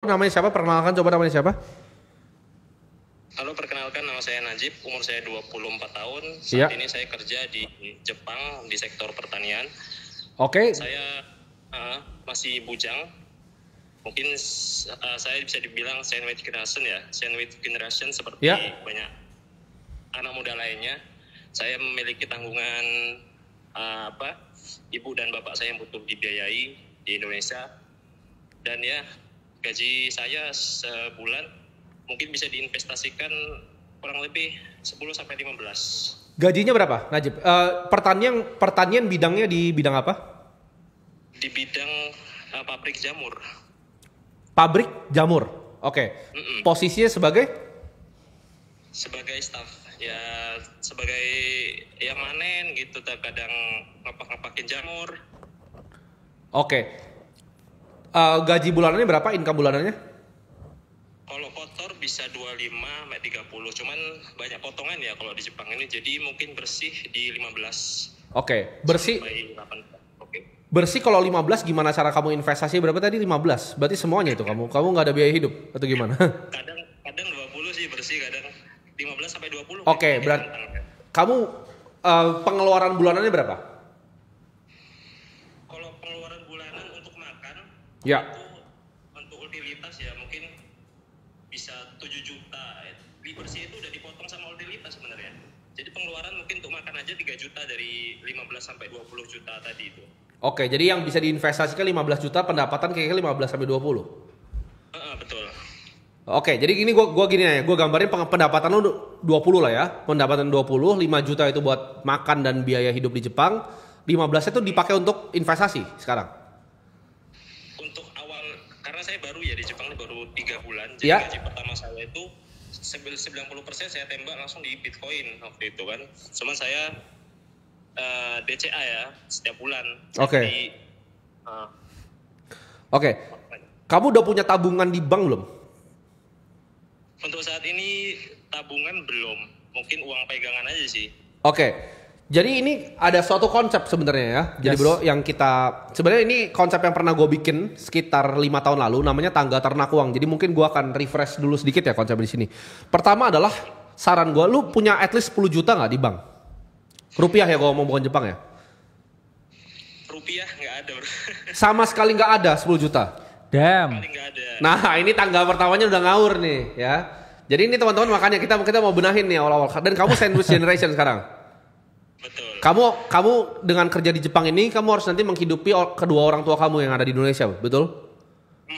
Namanya siapa? Perkenalkan coba namanya siapa? Halo, perkenalkan nama saya Najib, umur saya 24 tahun. Iya. Saat ini saya kerja di Jepang di sektor pertanian. Oke. Saya masih bujang. Mungkin saya bisa dibilang sandwich generation ya. Sandwich generation seperti Ya. banyak anak muda lainnya. Saya memiliki tanggungan ibu dan bapak saya yang butuh dibiayai di Indonesia. Dan ya, gaji saya sebulan mungkin bisa diinvestasikan kurang lebih 10 sampai 15. Gajinya berapa, Najib? Pertanian bidangnya di bidang apa? Di bidang pabrik jamur. Pabrik jamur. Oke. Posisinya sebagai? Sebagai staff. Ya, sebagai yang manen gitu, terkadang ngepak-ngepakin jamur. Oke. Gaji bulanannya berapa? Income bulanannya? Kalau kotor bisa 25 sampai 30. Cuman banyak potongan ya kalau di Jepang ini. Jadi mungkin bersih di 15. Oke. Bersih. Sampai 18. Oke. Bersih kalau 15 gimana cara kamu investasi berapa tadi? 15. Berarti semuanya itu kamu nggak ada biaya hidup atau gimana? Kadang 20 sih bersih, kadang 15 sampai 20. Oke, berarti kamu pengeluaran bulanannya berapa? Kalau pengeluaran bulanan untuk makan, Ya. itu untuk utilitas ya mungkin bisa 7 juta. Di bersih itu udah dipotong sama utilitas sebenarnya. Jadi pengeluaran mungkin untuk makan aja 3 juta dari 15 sampai 20 juta tadi itu. Oke, jadi yang bisa diinvestasikan 15 juta, pendapatan kayaknya 15 sampai 20. Betul. Oke, jadi gini gua gini ya, gua gambarin pendapatan lu 20 lah ya. Pendapatan 20, 5 juta itu buat makan dan biaya hidup di Jepang, 15 itu dipakai untuk investasi sekarang. Untuk awal, karena saya baru ya di Jepang baru 3 bulan, jadi Ya. gaji pertama saya itu 90% saya tembak langsung di Bitcoin waktu itu kan. Cuman saya DCA ya setiap bulan. Oke. Jadi, Oke. Kamu udah punya tabungan di bank belum? untuk saat ini tabungan belum, mungkin uang pegangan aja sih. Oke. Jadi ini ada suatu konsep sebenarnya ya. Jadi Yes. bro, yang kita sebenarnya ini konsep yang pernah gue bikin sekitar 5 tahun lalu, namanya tangga ternak uang. Jadi mungkin gue akan refresh dulu sedikit ya konsep di sini. Pertama adalah saran gue, lu punya at least 10 juta nggak di bank? Rupiah ya, gue ngomong bukan Jepang ya. Rupiah nggak ada bro. Sama sekali nggak ada 10 juta. Damn. Paling nggak ada. Nah ini tangga pertamanya udah ngawur nih ya. Jadi ini teman-teman makanya kita mau benahin nih awal-awal. Dan kamu sandwich generation sekarang. Betul. Kamu dengan kerja di Jepang ini, kamu harus nanti menghidupi kedua orang tua kamu yang ada di Indonesia, betul?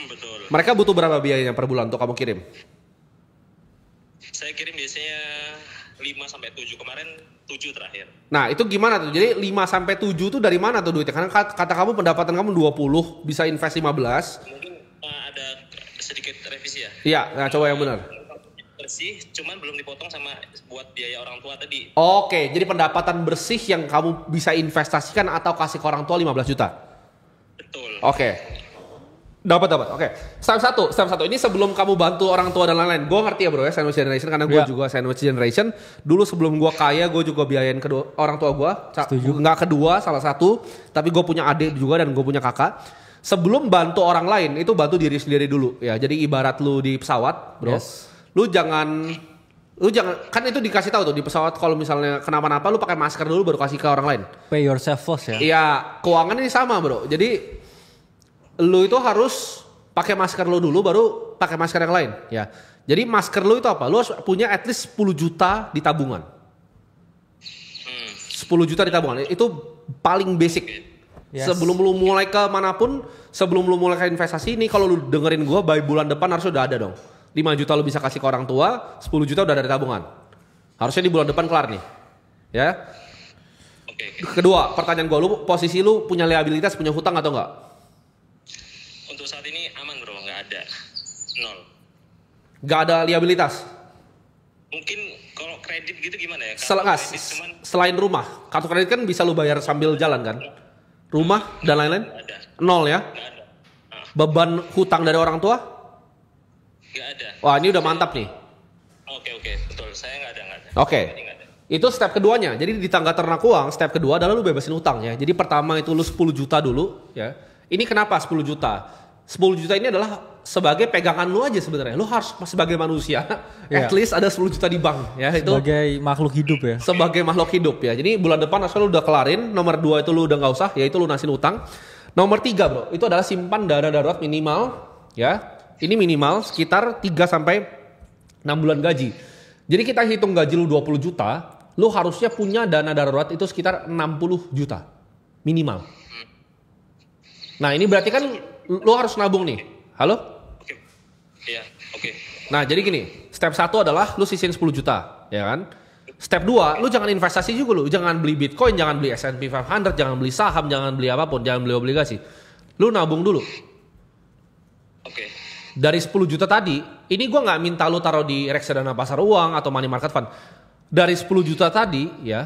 Betul. Mereka butuh berapa biayanya per bulan untuk kamu kirim? Saya kirim biasanya 5 sampai 7, kemarin 7 terakhir. Nah itu gimana tuh? Jadi 5 sampai 7 tuh dari mana tuh duitnya? Karena kata kamu pendapatan kamu 20, bisa invest 15. Mungkin ada sedikit revisi ya. Iya, nah coba yang benar. Bersih, cuman belum dipotong sama buat biaya orang tua tadi. Oke, jadi pendapatan bersih yang kamu bisa investasikan atau kasih ke orang tua 15 juta. Betul. Oke. Dapat. Oke. Step satu. Ini sebelum kamu bantu orang tua dan lain-lain. Gue ngerti ya bro ya, sandwich generation karena gue Ya. juga sandwich generation. Dulu sebelum gue kaya, gue juga biayain kedua orang tua gue. Setuju. Nggak kedua, salah satu. Tapi gue punya adik juga dan gue punya kakak. Sebelum bantu orang lain, itu bantu diri sendiri dulu ya. Jadi ibarat lu di pesawat, bro. Yes. Lu jangan kan itu dikasih tahu tuh di pesawat kalau misalnya kenapa-napa lu pakai masker dulu baru kasih ke orang lain. Pay yourself first ya. Iya, keuangan ini sama bro. Jadi lu itu harus pakai masker lu dulu baru pakai masker yang lain ya. Jadi masker lu itu apa? Lu harus punya at least 10 juta di tabungan. 10 juta di tabungan. Itu paling basic. Yes. Sebelum lu mulai ke manapun, sebelum lu mulai ke investasi ini kalau lu dengerin gua by bulan depan harus udah ada dong. 5 juta lu bisa kasih ke orang tua, 10 juta udah ada di tabungan. Harusnya di bulan depan kelar nih. Ya. Oke. Kedua, pertanyaan gua, lu posisi lu punya liabilitas, punya hutang atau enggak? Untuk saat ini aman bro, nggak ada. 0. Gak ada liabilitas. Mungkin kalau kredit gitu gimana ya? Selain rumah, kartu kredit kan bisa lu bayar sambil jalan kan? Rumah dan lain-lain? Nggak ada. 0 ya? Nggak ada. Beban hutang dari orang tua? Nggak ada. Wah ini udah mantap nih. Oke, betul. Saya nggak ada. Oke. Jadi nggak ada. Itu step keduanya. Jadi di tangga ternak uang, step kedua adalah lu bebasin hutang ya. Jadi pertama itu lu 10 juta dulu ya. Ini kenapa 10 juta? 10 juta ini adalah sebagai pegangan lu aja sebenarnya. Lu harus sebagai manusia Iya. at least ada 10 juta di bank ya itu. Sebagai makhluk hidup ya. Sebagai makhluk hidup ya. Jadi bulan depan asal lu udah kelarin. Nomor 2 itu lu udah nggak usah, yaitu lunasin utang. Nomor 3 bro, itu adalah simpan dana darurat minimal ya. Ini minimal sekitar 3 sampai 6 bulan gaji. Jadi kita hitung gaji lu 20 juta, lu harusnya punya dana darurat itu sekitar 60 juta minimal. Nah ini berarti kan lu harus nabung nih. Halo? Oke. Iya, oke. Nah jadi gini, step 1 adalah lu sisihin 10 juta, ya kan? Step 2, lu jangan investasi juga lu. Jangan beli Bitcoin, jangan beli S&P 500, jangan beli saham, jangan beli apapun, jangan beli obligasi. Lu nabung dulu. Oke. Dari 10 juta tadi, ini gua nggak minta lu taruh di reksadana pasar uang atau money market fund. Dari 10 juta tadi, ya,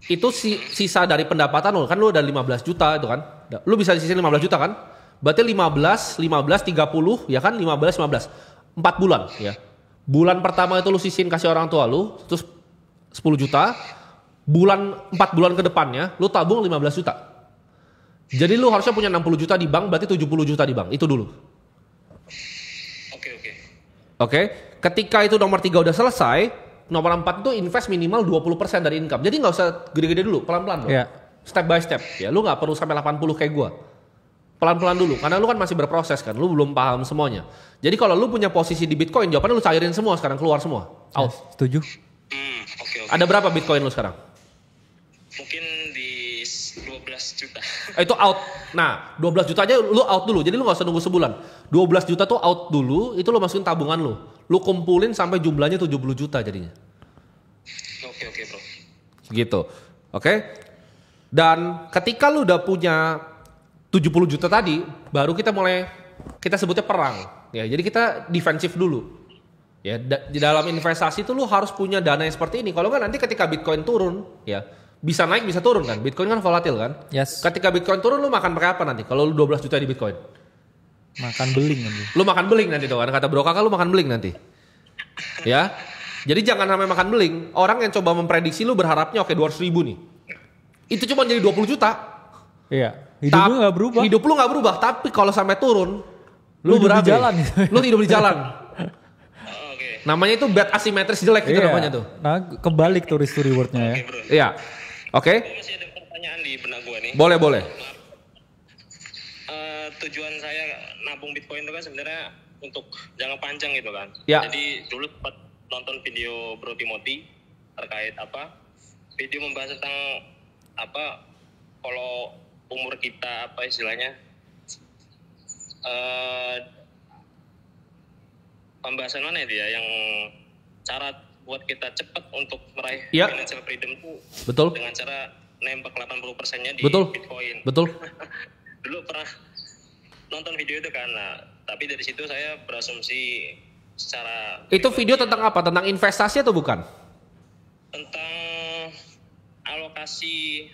itu sisa dari pendapatan lu. Kan lu udah 15 juta itu kan. Lu bisa sisihin 15 juta kan? Berarti 15, 30, ya kan? 15. 4 bulan, ya. Bulan pertama itu lu sisihin kasih orang tua lu, terus 10 juta. 4 bulan ke depannya, lu tabung 15 juta. Jadi lu harusnya punya 60 juta di bank, berarti 70 juta di bank. Itu dulu. Oke, ketika itu nomor 3 udah selesai, nomor 4 itu invest minimal 20% dari income. Jadi nggak usah gede-gede dulu, pelan-pelan dulu. Iya. Step by step. Ya, lu nggak perlu sampai 80 kayak gua. Pelan-pelan dulu, karena lu kan masih berproses kan, lu belum paham semuanya. Jadi kalau lu punya posisi di Bitcoin, jawabannya lu cairin semua sekarang, keluar semua. Out. Setuju. Oke. Ada berapa Bitcoin lu sekarang? Mungkin di 12 juta. Itu out. Nah, 12 juta aja lu out dulu. Jadi lu gak usah nunggu sebulan. 12 juta tuh out dulu, itu lu masukin tabungan lu. Lu kumpulin sampai jumlahnya 70 juta jadinya. Oke, bro. Gitu. Oke. Dan ketika lu udah punya 70 juta tadi, baru kita mulai, kita sebutnya perang. Ya, jadi kita defensif dulu. Ya, di dalam investasi itu lu harus punya dana yang seperti ini. Kalau nggak nanti ketika Bitcoin turun, ya bisa naik bisa turun kan. Bitcoin kan volatil kan. Yes. Ketika Bitcoin turun lu makan pakai apa nanti? Kalau lu 12 juta di Bitcoin, Makan beling nanti. lu makan beling nanti tuh kan. Kata Bro Kakak lu makan beling nanti. Ya. Jadi jangan sampai makan beling. Orang yang coba memprediksi lu berharapnya oke 200 ribu nih. Itu cuma jadi 20 juta. Iya. Hidup lu nggak berubah. Hidup lu nggak berubah. Tapi kalau sampai turun, Lu hidup di berabe. jalan. Lu hidup di jalan. Oke. Namanya itu bad asimetris jelek gitu Iya. namanya tuh. Nah, kebalik tuh risk to rewardnya ya. Oke, bro. Iya. Oke. Masih ada pertanyaan di benak gua nih. Boleh. Tujuan saya nabung Bitcoin itu kan sebenarnya untuk jangka panjang gitu kan. Ya. Jadi dulu sempat nonton video Bro Timothy terkait video membahas tentang kalau umur kita istilahnya pembahasan mana itu ya yang cara buat kita cepat untuk meraih Ya. financial freedom itu Betul. dengan cara nembak 80%-nya di Betul. Bitcoin. Betul. Dulu pernah nonton video itu kan, tapi dari situ saya berasumsi secara Itu video tentang apa? Tentang investasi atau bukan? tentang alokasi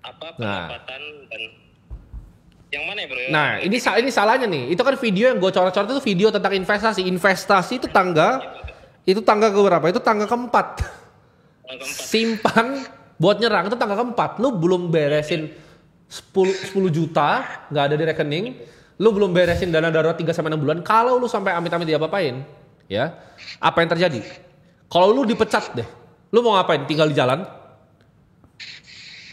Nah. pendapatan dan yang mana ya bro? Nah, ini salahnya nih. Itu kan video yang gue coret-coret itu video tentang investasi. Investasi itu tangga ke berapa? Itu tangga keempat. Yang keempat. Simpan buat nyerang itu tangga keempat. Lu belum beresin 10 juta nggak ada di rekening. Lu belum beresin dana darurat 3 sampai 6 bulan. Kalau lu sampai amit-amit diapa-apain, ya. Apa yang terjadi? Kalau lu dipecat deh. Lu mau ngapain? Tinggal di jalan?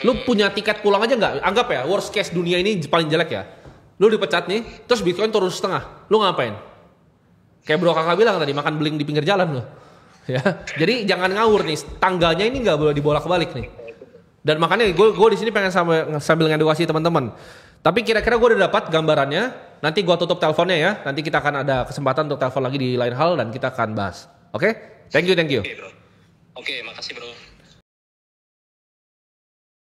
Lu punya tiket pulang aja nggak? Anggap ya, worst case dunia ini paling jelek ya. Lu dipecat nih, terus Bitcoin turun setengah. Lu ngapain? Kayak Bro Kakak bilang tadi, makan beling di pinggir jalan lu. Ya, jadi jangan ngawur nih. Tangganya ini nggak boleh dibolak-balik nih. Dan makanya gue di sini pengen sambil ngedukasi teman-teman. Tapi kira-kira gue udah dapat gambarannya. Nanti gue tutup teleponnya ya. Nanti kita akan ada kesempatan untuk telepon lagi di lain hal dan kita akan bahas. Oke? Thank you. Oke bro. Oke, makasih bro.